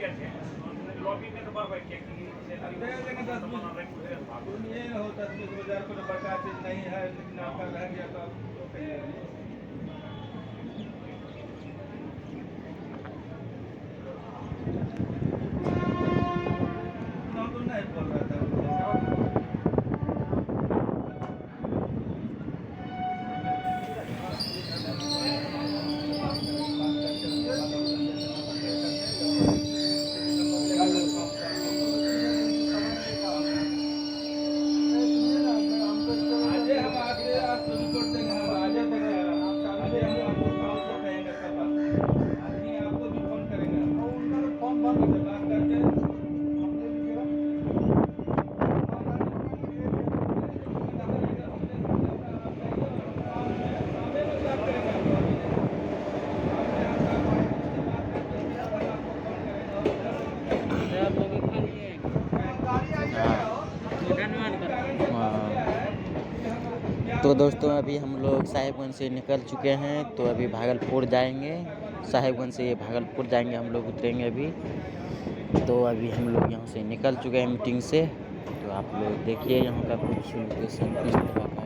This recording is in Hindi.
ये होता है बाजार को बड़का चीज नहीं है, लेकिन आपका रह गया तो आप तो कहिए तो नहीं बोल रहा था। तो दोस्तों अभी हम लोग साहिबगंज से निकल चुके हैं, तो अभी भागलपुर जाएंगे। साहिबगंज से ये भागलपुर जाएंगे, हम लोग उतरेंगे अभी। तो अभी हम लोग यहाँ से निकल चुके हैं मीटिंग से। तो आप लोग देखिए यहाँ का कुछ लोकेशन किस तरह का